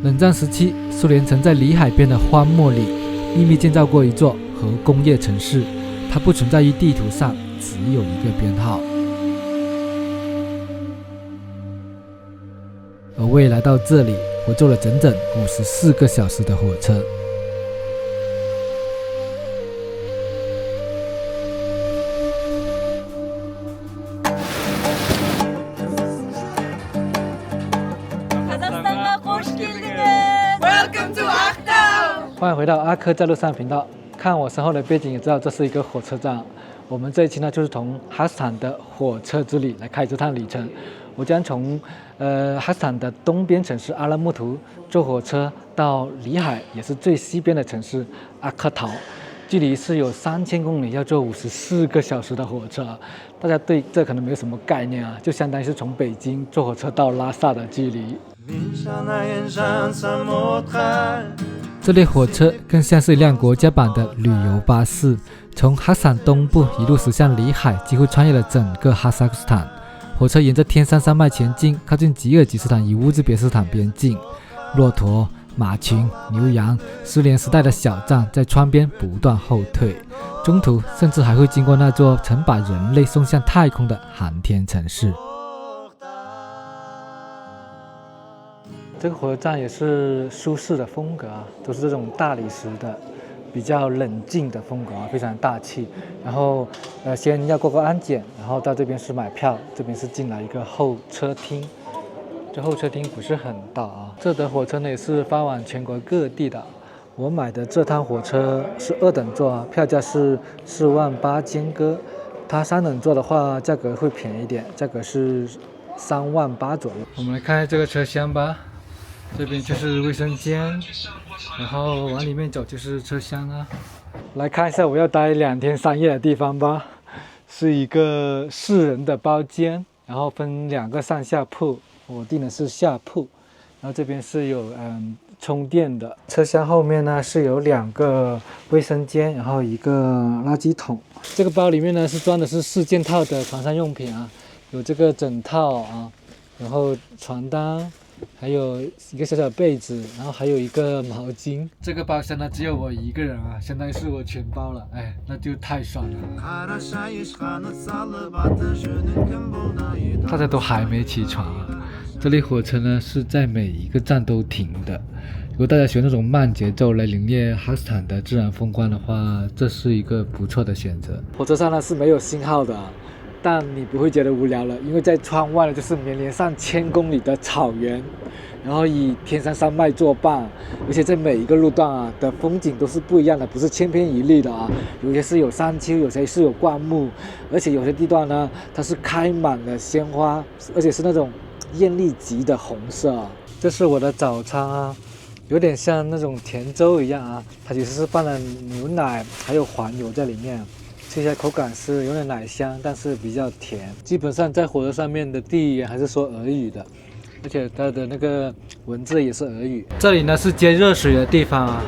冷戰時期，蘇聯曾在裏海邊的荒漠裡秘密建造過一座核工業城市，它不存在於地圖上，只有一個編號。而為來到這裡，我坐了整整54個小時的火車。歡迎回到阿珂在路上頻道。看我身後的背景也知道，這是一個火車站。我們這一期呢，就是從哈斯坦的火車之旅來開這趟旅程。我將從哈斯坦的東邊城市阿拉木圖坐火車到裏海，也是最西邊的城市阿克陶，距離是有3000公里，要坐54個小時的火車。大家對這可能沒有什麼概念啊，就相當於是從北京坐火車到拉薩的距離。這類火車更像是一輛國家版的旅遊巴士，從哈薩克斯坦東部一路駛向裏海，幾乎穿越了整個哈薩克斯坦。火車沿着天山山脈前進，靠近吉爾吉斯坦與烏茲別斯坦邊境。駱駝、馬群、牛羊，蘇聯時代的小站在窗邊不斷後退，中途甚至還會經過那座曾把人類送向太空的航天城市。這個火車站也是舒適的風格啊，都是這種大理石的，比較冷靜的風格啊，非常大氣。然後先要過安檢，然後到這邊是買票，這邊是進來一個候車廳。這候車廳不是很大啊。這的火車呢也是發往全國各地的。我買的這趟火車是2等座啊，票價是48000間隔。它3等座的話，價格會便宜一點，價格是38000左右。我們來看看這個車廂吧。這邊就是衛生間，然後往裡面走就是車廂啊。來看一下我要待2天3夜的地方吧，是一個4人的包間，然後分2個上下鋪，我訂的是下鋪。然後這邊是有充電的。車廂後面呢是有2個衛生間，然後一個垃圾桶。這個包裡面呢是裝的是4件套的床上用品啊，有這個枕套啊，然後床單。還有一個小小被子，然後還有一個毛巾。這個包廂呢，只有我一個人啊，相當於是我全包了，哎，那就太爽了。大家都還沒起床啊。這類火車呢是在每一個站都停的。如果大家喜歡那種慢節奏來領略哈斯坦的自然風光的話，這是一個不錯的選擇。火車上呢是沒有信號的啊。但你不會覺得無聊了，因為在窗外呢就是綿延上1000公里的草原，然後以天山山脈作伴，而且在每一個路段啊的風景都是不一樣的，不是千篇一律的啊，有些是有山丘，有些是有灌木，而且有些地段呢它是開滿了鮮花，而且是那種豔麗極的紅色啊。這是我的早餐啊，有點像那種甜粥一樣啊，它其實是放了牛奶還有黃油在裡面。吃起來口感是有點奶香，但是比較甜。基本上在火車上面的第一語言還是說俄語的，而且它的那個文字也是俄語。這裡呢是接熱水的地方啊。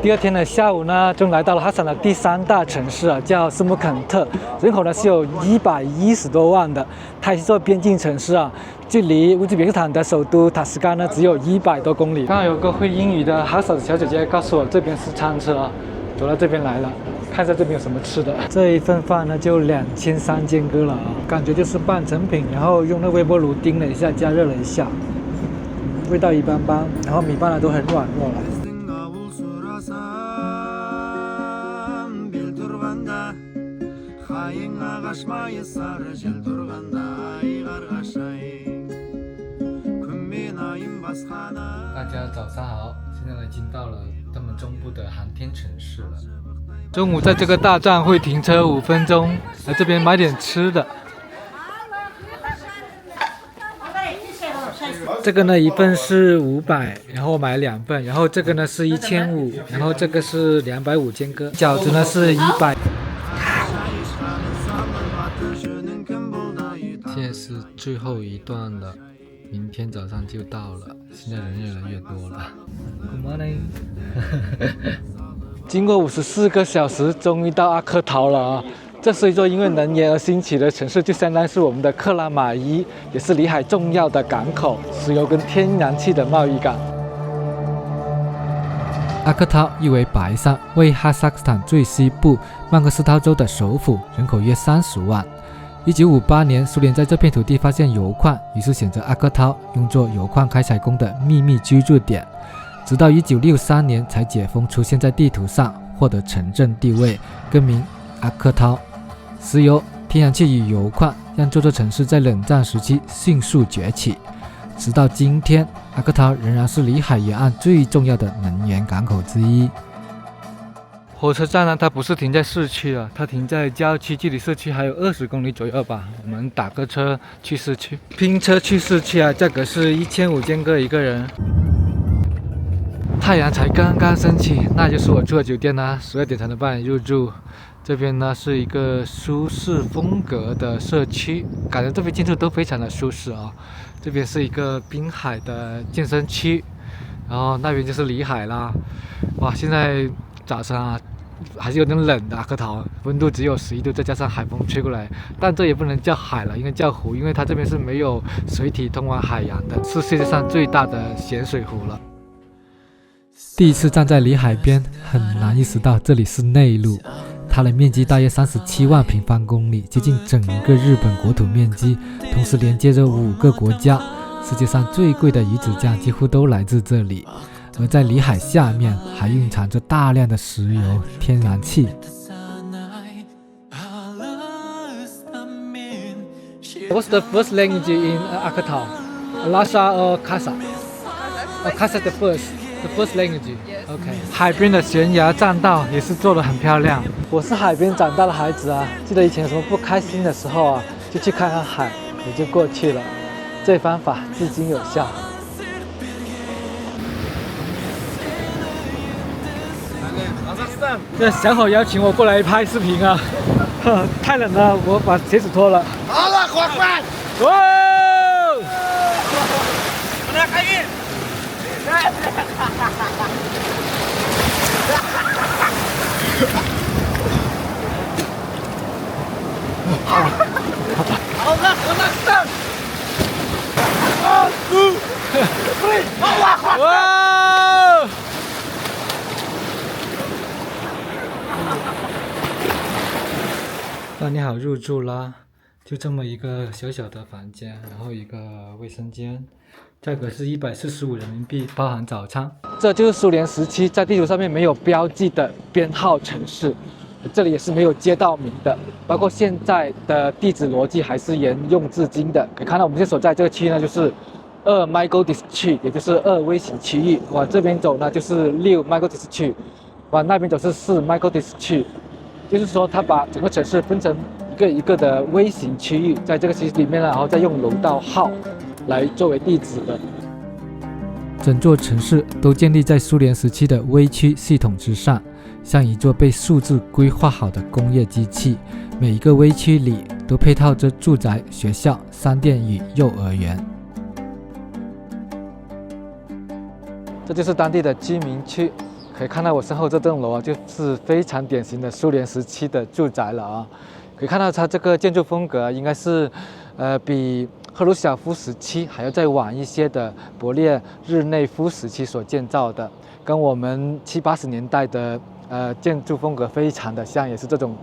第2天的下午呢，就來到了哈薩克斯坦的第3大城市啊，叫斯姆肯特，人口呢是有110多萬的。它是一座邊境城市啊，距離烏茲別克斯坦的首都塔什干呢只有100多公里。剛剛有個會英語的哈薩克小姐姐告訴我，這邊是餐車啊，走到這邊來了。看一下這邊有什麼吃的。這一份飯呢就2300間隔了啊，感覺就是半成品，然後用那微波爐叮了一下，加熱了一下，味道一般般，然後米飯呢都很軟糯了。大家早上好，现在呢已經到了他們中部的航天城市了。中午在這個大站會停車5分鐘，來這邊買點吃的。這個呢一份是500，然後我買2份，然後這個呢是1500，然後這個是250間隔，餃子呢是100。現在是最後一段了，明天早上就到了，現在人越來越多了。Good morning 經過54個小時，終於到阿克陶了啊！這是一座因為能源而興起的城市，就相當於是我們的克拉瑪依，也是裏海重要的港口，石油跟天然氣的貿易港。阿克陶意為白山，為哈薩克斯坦最西部曼戈斯陶州的首府，人口約30萬。1958年，蘇聯在這片土地發現油礦，於是選擇阿克陶用作油礦開採工的秘密居住點。直到1963年才解封，出現在地圖上，獲得城鎮地位，更名阿克陶。石油、天然氣與油礦讓這座城市在冷戰時期迅速崛起。直到今天，阿克陶仍然是里海沿岸最重要的能源港口之一。火車站呢，它不是停在市區啊，它停在郊區，距離市區還有20公里左右吧。我們打個車去市區，拼車去市區啊，價格是1500個一個人。太陽才剛剛升起，那就是我住的酒店呢，12點才能辦理入住。這邊呢是一個舒適風格的社區，感覺這邊建築都非常的舒適啊。這邊是一個濱海的健身區，然後那邊就是里海啦。哇，現在早上啊還是有點冷的阿克陶，溫度只有11度，再加上海風吹過來，但這也不能叫海了，應該叫湖，因為它這邊是沒有水體通往海洋的，是世界上最大的鹹水湖了。第一次站在里海邊，很難意識到這裡是內陸。它的面積大約37萬平方公里，接近整個日本國土面積，同時連接着5個國家。世界上最貴的魚子醬幾乎都來自這裡。而在里海下面，還蘊藏着大量的石油、天然氣。What's the first language in Akatau? Lhasa or Kazakh? Kazakh the first language. OK. 海邊的懸崖栈道也是做得很漂亮。我是海邊長大的孩子啊，記得以前有什麼不開心的時候啊，就去看看海，也就過去了。這方法至今有效。這小伙邀請我過來拍視頻啊，太冷了，我把鞋子脫了。好了，快快！哇！我來開運！好了，我來上！哇！那你好，入住啦，就這麼一個小小的房間，然後一個衛生間，價格是145人民幣，包含早餐。這就是蘇聯時期在地圖上面沒有標記的編號城市，這裡也是沒有街道名的，包括現在的地址邏輯還是沿用至今的。可以看到我們現在所在這個區呢，就是2 Micro District，也就是2微型區域。往這邊走呢，就是6 Micro District，往那邊走是4 Micro District。就是說，它把整個城市分成一個一個的微型區域，在這個區域裡面呢，然後再用樓道號來作為地址的。整座城市都建立在蘇聯時期的微區系統之上，像一座被數字規劃好的工業機器。每一個微區裡都配套着住宅、學校、商店與幼兒園。這就是當地的居民區。可以看到我身後這棟樓啊，就是非常典型的蘇聯時期的住宅了啊。可以看到它這個建築風格應該是，比赫魯曉夫時期還要再晚一些的勃列日內夫時期所建造的，跟我們70、80年代的建築風格非常的像，也是這種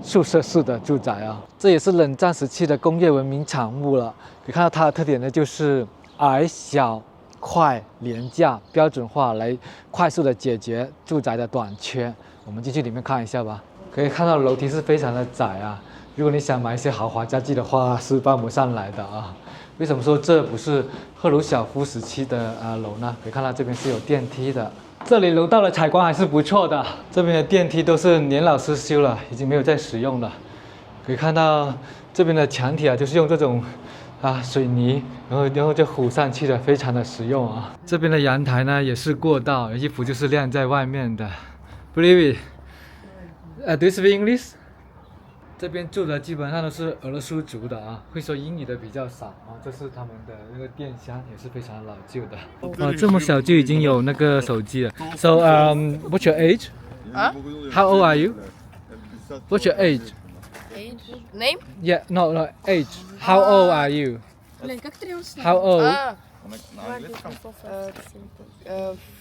宿舍式的住宅啊。這也是冷戰時期的工業文明產物了。可以看到它的特點呢，就是矮小、快、廉價、標準化，來快速的解決住宅的短缺。我們進去裡面看一下吧。可以看到樓梯是非常的窄啊，如果你想買一些豪華家具的話，是搬不上來的啊。為什麼說這不是赫魯曉夫時期的樓呢？可以看到這邊是有電梯的，這裡樓道的採光還是不錯的。這邊的電梯都是年老失修了，已經沒有再使用了。可以看到這邊的牆體啊，就是用這種水泥，然後就糊上去了，非常的實用啊。這邊的陽台呢也是過道，衣服就是晾在外面的。Believe it，do you speak English？ 這邊住的基本上都是俄羅斯族的啊，會說英語的比較少啊。這是他們的那個電箱，也是非常老舊的。這麼小就已經有那個手機了。So what's your age? How old are you? What's your age? Name? Yeah, no, age. How old are you? How old?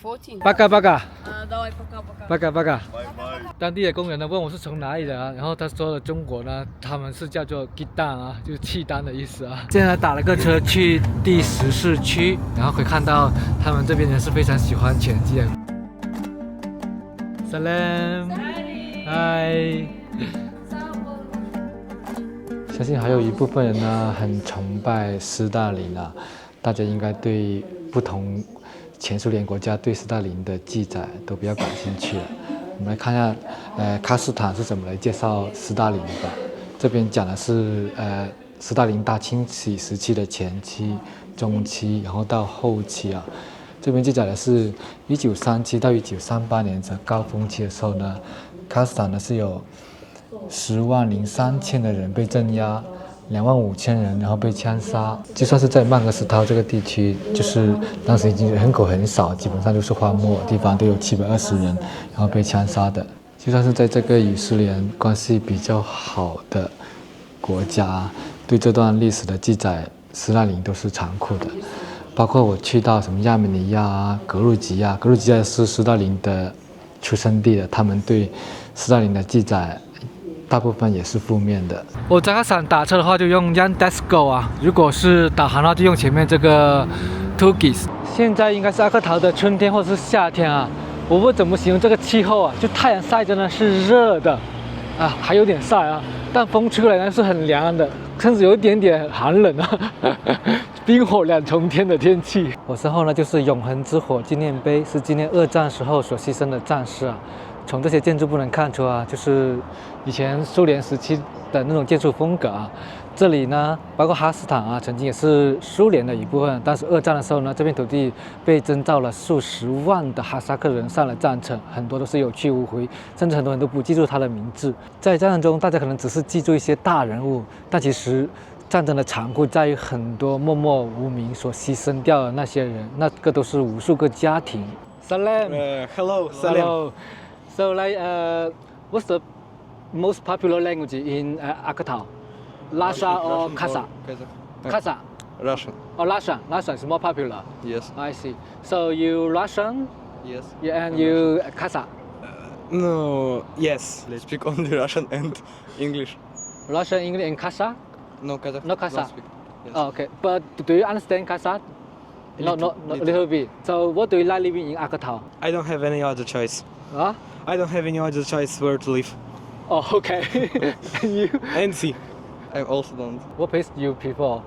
14. 巴嘎巴嘎。Давай, пока-пока. 巴嘎巴嘎。当地的工人呢问我是从哪里的啊，然后他说了中国呢，他们是叫做 Gitan 啊，就是契丹的意思啊。现在打了个车去第14区，然後可以看到他們這邊人是非常喜歡拳擊的。Salam， 嗨。相信還有一部分人呢很崇拜斯大林啊，大家應該對不同前蘇聯國家對斯大林的記載都比較感興趣了。我們來看一下，喀斯坦是怎麼來介紹斯大林的。這邊講的是斯大林大清洗時期的前期、中期，然後到後期啊。這邊記載的是1937到1938年這高峰期的時候呢，喀斯坦呢是有10.3萬的人被鎮壓，25000人然後被槍殺。就算是在曼格斯陶這個地區，就是當時已經人口很少，基本上就是荒漠地方，都有720人然後被槍殺的。就算是在這個與蘇聯關係比較好的國家，對這段歷史的記載，斯大林都是殘酷的。包括我去到什麼亞美尼亞啊、格魯吉亞，格魯吉亞是斯大林的出生地的，他們對斯大林的記載大部分也是負面的。我在喀斯坦打車的話就用 Yandex.Go 啊，如果是導航的話就用前面這個 Tugis。現在應該是阿克陶的春天或者是夏天啊，我不怎麼形容這個氣候啊，就太陽曬着呢是熱的啊，還有點曬啊，但風出來呢是很涼的，甚至有一點點寒冷啊，冰火兩重天的天氣。我身後呢就是永恆之火紀念碑，是紀念2戰時候所犧牲的戰士啊。從這些建築不能看出啊，就是以前蘇聯時期的那種建築風格啊。這裡呢，包括哈斯坦啊，曾經也是蘇聯的一部分。但是2戰的時候呢，這片土地被徵召了數十萬的哈薩克人上了戰場，很多都是有去無回，甚至很多人都不記住他的名字。在戰爭中，大家可能只是記住一些大人物，但其實戰爭的殘酷在於很多默默無名所犧牲掉的那些人，那個都是無數個家庭。Salam. Hello, Salam. Hello. So like, what's the most popular language in Aktau? Lhasa or Kazakh? Kazakh. Russian. Oh, Russian. Russian is more popular. Yes. I see. So you Russian? Yes. Yeah, and you Kazakh? No. Yes. Let's speak only Russian and English. Russian, English, and Kazakh? No Kazakh. No Kazakh. Don't speak. Yes. Oh, okay. But do you understand Kazakh? No, a little bit. So what do you like living in Aktau? I don't have any other choice. Huh? I don't have any other choice where to live. Oh, okay. And you? NC. I also don't. What place do you prefer?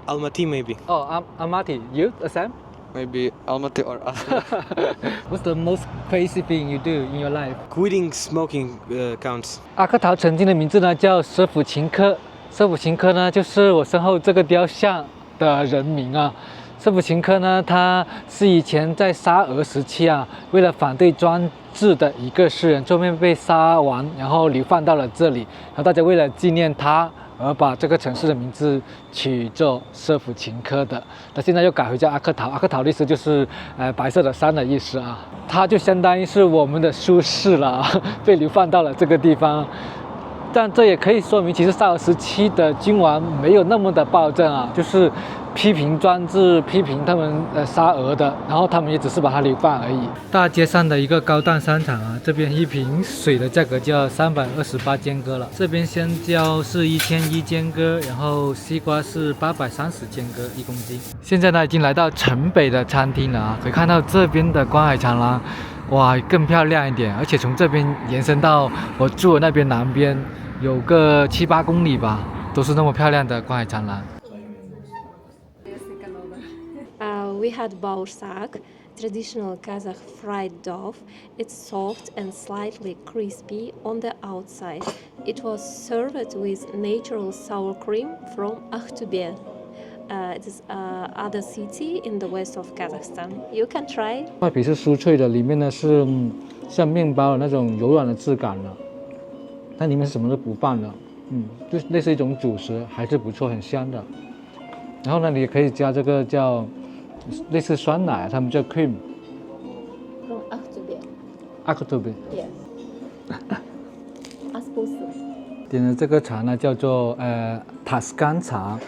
Almaty maybe. Oh, Almaty. You, the same? Maybe Almaty or Astana. What's the most crazy thing you do in your life? Quitting smoking counts. 阿克陶曾經的名字呢叫舍甫琴科，舍甫琴科呢就是我身後這個雕像的人名啊。舍甫琴科呢，他是以前在沙俄時期啊，為了反對專制的一個詩人，最後面被殺完，然後流放到了這裡。然後大家為了紀念他，而把這個城市的名字取作舍甫琴科的。那現在又改回叫阿克陶，阿克陶的意思就是白色的山的意思啊。他就相當於是我們的蘇軾了啊，被流放到了這個地方。但這也可以說明，其實沙俄時期的君王沒有那麼的暴政啊，就是批評專制、批評他們沙俄的，然後他們也只是把它流放而已。大街上的一個高檔商場啊，這邊一瓶水的價格就要328肩哥了。這邊香蕉是1001肩哥，然後西瓜是830肩哥1公斤。現在呢，已經來到城北的餐廳了啊，可以看到這邊的觀海長廊，哇，更漂亮一點，而且從這邊延伸到我住的那邊南邊，有個7-8公里吧，都是那麼漂亮的觀海長廊。We had baursak, traditional Kazakh fried dove. It's soft and slightly crispy on the outside. It was served with natural sour cream from Akhtubel. It is other city in the west of Kazakhstan. You can try. 外皮是酥脆的，裡面呢是像面包的那種柔軟的質感的，但裡面是什麼都不放的，就類似一種主食，還是不錯，很香的。然後呢，你也可以加這個叫類似酸奶，他們叫 cream。From Akhtubel. Akhtubel. Yes. Aspus. 點的這個茶呢叫做塔斯干茶，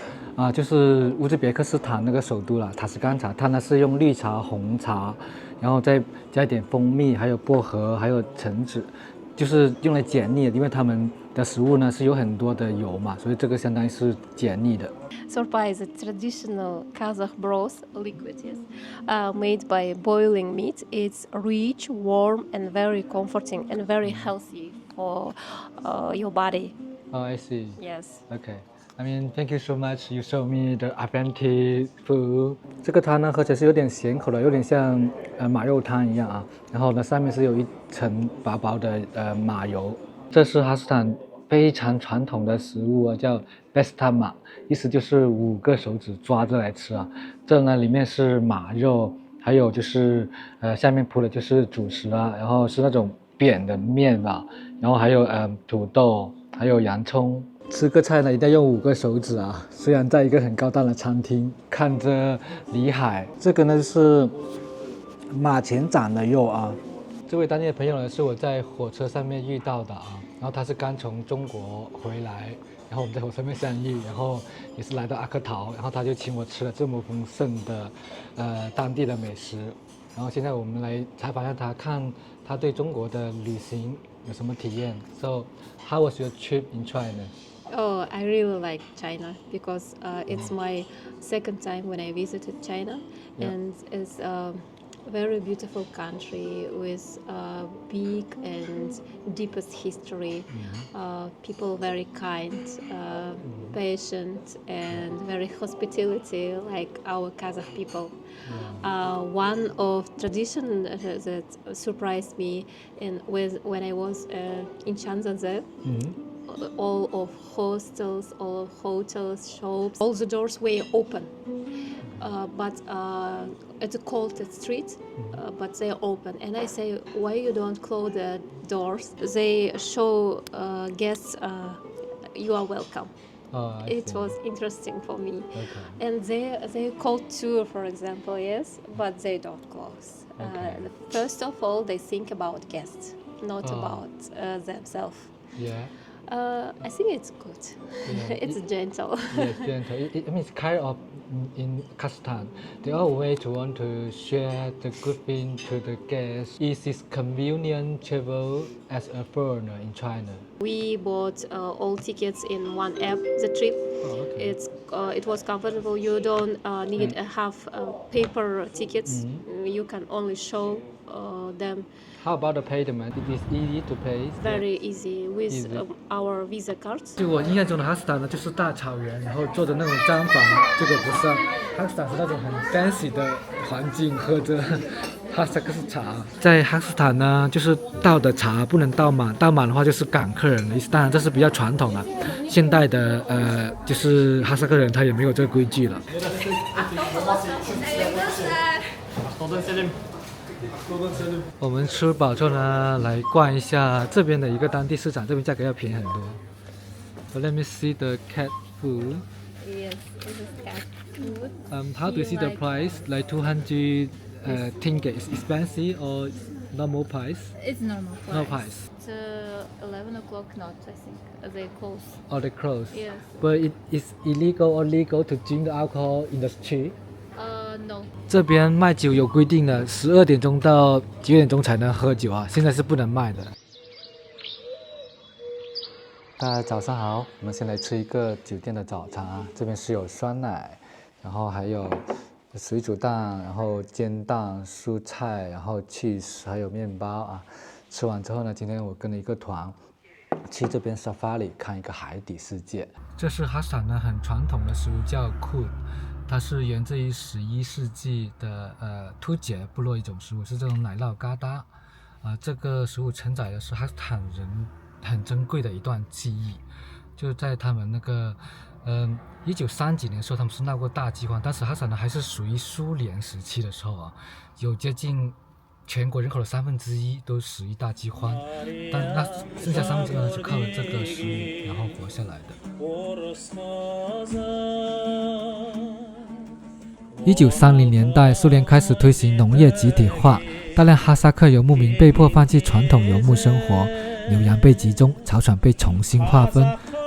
就是烏茲別克斯坦那個首都啦，塔什干茶，它呢是用綠茶、紅茶，然後再加一點蜂蜜，還有薄荷，還有橙子，就是用來解膩的，因為他們的食物呢是有很多的油嘛，所以這個相當於是解膩的。Sorpa is a traditional Kazakh broth liquid, yes, made by boiling meat. It's rich, warm, and very comforting and very healthy for your body. Oh, I see. Yes. Okay. I mean, thank you so much. You show me the authentic food. 這個湯呢，喝起來是有點鹹口的，有點像馬肉湯一樣啊。然後呢，上面是有一層薄薄的馬油。這是哈薩克斯坦非常傳統的食物啊，叫 bestama， 意思就是5個手指抓着來吃啊。這呢裡面是馬肉，還有就是下面鋪的就是主食啊，然後是那種扁的麵啊，然後還有土豆，還有洋蔥。吃個菜呢，一定要用5個手指啊！雖然在一個很高檔的餐廳，看着裡海，這個呢是馬前掌的肉啊。這位當地的朋友呢，是我在火車上面遇到的啊，然後他是剛從中國回來，然後我們在火車上面相遇，然後也是來到阿克陶，然後他就請我吃了這麼豐盛的當地的美食。然後現在我們來採訪一下他，看他對中國的旅行有什麼體驗。So, how was your trip in China? Oh, I really like China because it's my second time when I visited China, and it's a very beautiful country with big and deepest history. People very kind, patient, and very hospitality, like our Kazakh people. One of tradition that surprised me when I was in Chanzadze. All of hostels, all of hotels, shops, all the doors were open. But it's a cold street, but they're open. And I say, why you don't close the doors? They show guests you are welcome. It was interesting for me. Okay. And they call tour, for example, yes, but they don't close. Okay. First of all, they think about guests, not about themselves. Yeah. I think it's good. Yeah. It's gentle. Yes, gentle. I mean, it's kind of in Kazakhstan. They always want to share the good thing to the guests. Is it convenient travel as a foreigner in China? We bought all tickets in one app. The trip. Oh, okay. It was comfortable. You don't need to have paper tickets. You can only show them. How about the payment? It is easy to pay. Very easy with our Visa cards. 就我印象中的哈斯坦呢，就是大草原，然后做的那种氈房。这个不是啊，哈斯坦是那种很 fancy 的环境，喝着哈萨克斯茶。在哈斯坦呢，就是倒的茶不能倒满，倒满的话就是赶客人的意思。当然这是比较传统的，现代的就是哈萨克人他也沒有這個規矩了。我們吃飽之後呢，來逛一下這邊的一個當地市場，這邊價格要便宜很多。So let me see the cat food. Yes, this is cat food. How do you see the price? Like 200 tenge is expensive or normal price? It's normal price. No price. It's 11 o'clock not, I think. They close. Oh, they close. Yes. But it is illegal or legal to drink the alcohol in the street? No. 這邊賣酒有規定的，12點鐘到9點鐘才能喝酒啊，現在是不能賣的。大家早上好，我們先來吃一個酒店的早餐啊。這邊是有酸奶，然後還有水煮蛋，然後煎蛋、蔬菜，然後 cheese， 還有麵包啊。吃完之後呢，今天我跟了一個團去這邊 safari 看一個海底世界。這是哈薩克斯坦呢很傳統的食物，叫 Kurd。它是源自於11世紀的突厥部落一種食物，是這種奶酪疙瘩。這個食物承載的是哈薩克斯坦人很珍貴的一段記憶。就在他們那個1930幾年的時候，他們是鬧過大饑荒，當時哈薩克斯坦呢還是屬於蘇聯時期的時候啊，有接近全國人口的1/3都死於大饑荒，但那剩下1/3呢是靠了這個食物然後活下來的。1930年代，蘇聯開始推行農業集體化，大量哈薩克游牧民被迫放棄傳統游牧生活，牛羊被集中，草場被重新劃分，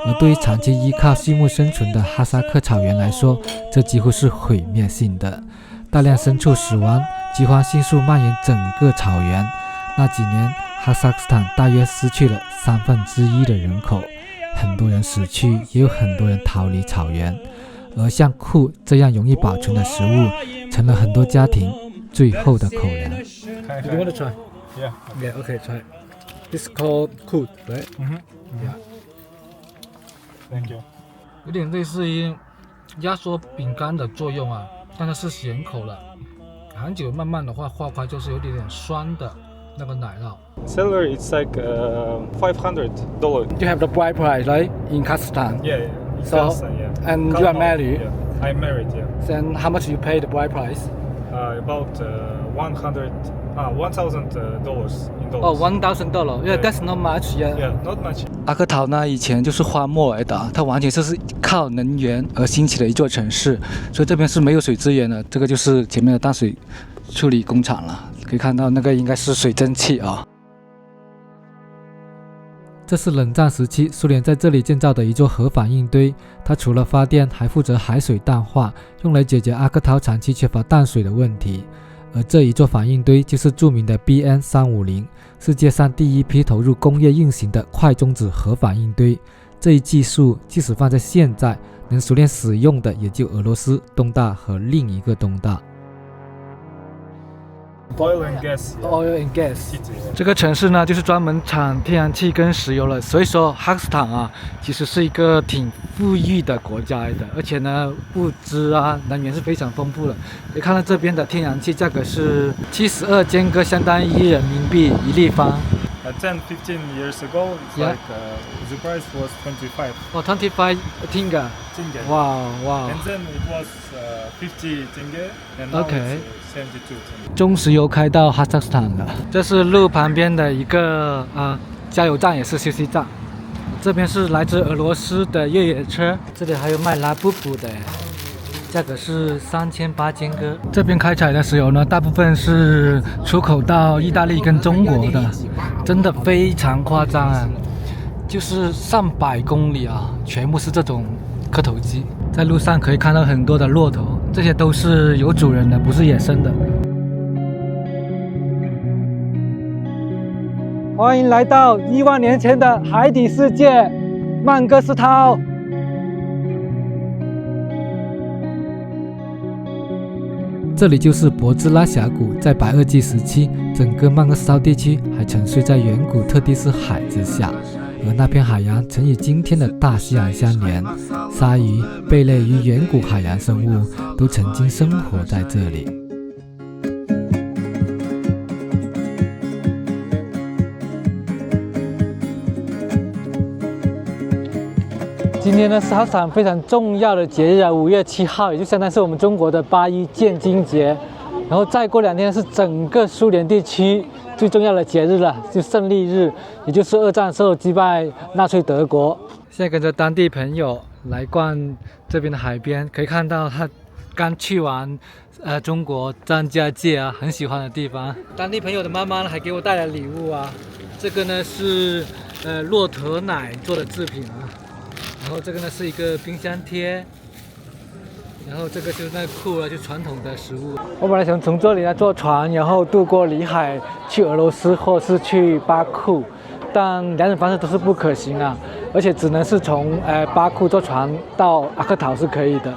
而對於長期依靠畜牧生存的哈薩克草原來說，這幾乎是毀滅性的。大量牲畜死亡，饑荒迅速蔓延整個草原。那幾年，哈薩克斯坦大約失去了1/3的人口，很多人死去，也有很多人逃離草原。而像库這樣容易保存的食物，成了很多家庭最後的口糧。Do you want to try? Yeah. Yeah. Okay. Try. It's called kut, right? Yeah. Thank you. 有點類似於壓縮餅乾的作用啊，但是是鹹口了。很久慢慢的話化開就是有點酸的那個奶酪。Salary, it's like $500. You have the bride price, right? In Kazakhstan. Yeah. So, Kazakhstan, yeah. and you are married. Yeah. I'm married. Yeah. Then how much you pay the bride price? About $1,000 in dollars. Oh, $1,000. Yeah, that's not much. Yeah. Yeah, not much. 阿克陶呢，以前就是荒漠来的，它完全就是靠能源而兴起的一座城市，所以這邊是沒有水資源的。這個就是前面的淡水處理工廠了，可以看到那個應該是水蒸氣啊。這是冷戰時期蘇聯在這裡建造的一座核反應堆，它除了發電，還負責海水淡化，用來解決阿克陶長期缺乏淡水的問題。而這一座反應堆就是著名的 BN350， 世界上第一批投入工業運行的快中子核反應堆。這一技術即使放在現在，能熟練使用的也就俄羅斯、東大和另一個東大。Oil and gas. Oil and gas. 這個城市呢，就是專門產天然氣跟石油了。所以說，哈薩克斯坦啊，其實是一個挺富裕的國家來的，而且呢，物資啊、能源是非常豐富的。可以看到這邊的天然氣價格是72尖哥，相當於人民幣1立方。10, 15 years ago, it's Yeah. like the price was 25. Oh, 25 tenge. Tenge. Wow, wow. And then it was 50 tenge, and now Okay. it's 72 tenge. 中石油開到哈薩克斯坦了，這是路旁邊的一個加油站，也是休息站。這邊是來自俄羅斯的越野車，這裡還有賣拉布布的，價格是38尖哥。這邊開採的石油呢，大部分是出口到意大利跟中國的，真的非常誇張啊！就是上百公里啊，全部是這種磕頭機。在路上可以看到很多的駱駝，這些都是有主人的，不是野生的。歡迎來到1萬年前的海底世界——曼哥斯濤。這裡就是博茲拉峽谷，在白堊紀時期，整個曼哥斯濤地區還沉睡在遠古特蒂斯海之下，而那片海洋曾與今天的大西洋相連，鯊魚、貝類與遠古海洋生物都曾經生活在這裡。今天呢是哈薩克斯坦非常重要的節日啊，5月7號，也就相當於是我們中國的8·1建軍節。然後再過2天是整個蘇聯地區最重要的節日了，就勝利日，也就是2戰時候擊敗納粹德國。現在跟着當地朋友來逛這邊的海邊，可以看到他剛去完中國張家界啊，很喜歡的地方。當地朋友的媽媽還給我帶來禮物啊，這個呢是駱駝奶做的製品啊。然後這個呢是一個冰箱貼，然後這個就是那個庫啊，就傳統的食物。我本來想從這裡坐船，然後渡過里海去俄羅斯或是去巴庫，但兩種方式都是不可行啊，而且只能是從巴庫坐船到阿克陶是可以的，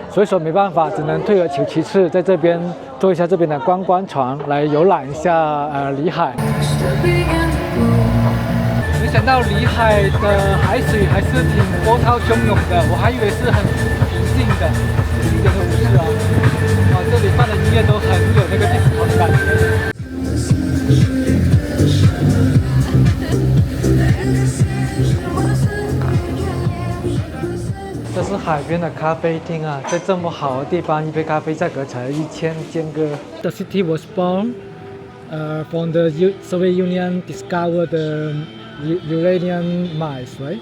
所以說沒辦法，只能退而求其次，在這邊坐一下這邊的觀光船來遊覽一下里海。沒想到里海的海水還是挺波濤洶湧的，我還以為是很平靜的，一點都不是啊！這裡放的音樂都很有那個disco的感覺。這是海邊的咖啡廳啊，在這麼好的地方，一杯咖啡價格才1000尖哥。The city was born, from the Soviet Union discovered the uranium mines, right?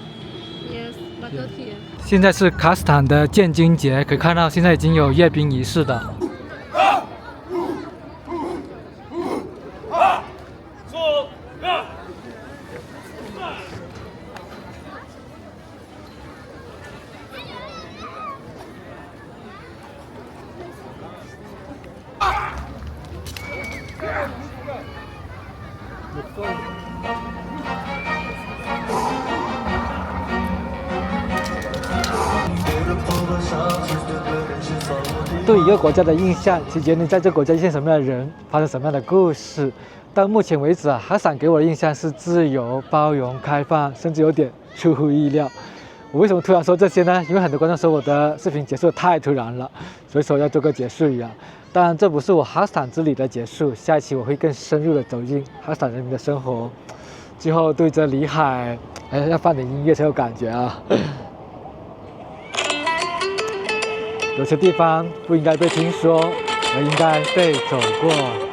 Yes, but not here. 現在是喀斯坦的建軍節，可以看到現在已經有閱兵儀式的。對一個國家的印象，其決定在這個國家遇見什麼樣的人，發生什麼樣的故事。到目前為止啊，哈薩克給我的印象是自由、包容、開放，甚至有點出乎意料。我為什麼突然說這些呢？因為很多觀眾說我的視頻結束得太突然了，所以說要做個結束語啊。當然，這不是我哈薩克之旅的結束，下一期我會更深入的走進哈薩克人民的生活。最後對着裏海，要放點音樂才有感覺啊。有些地方不應該被聽說，而應該被走過。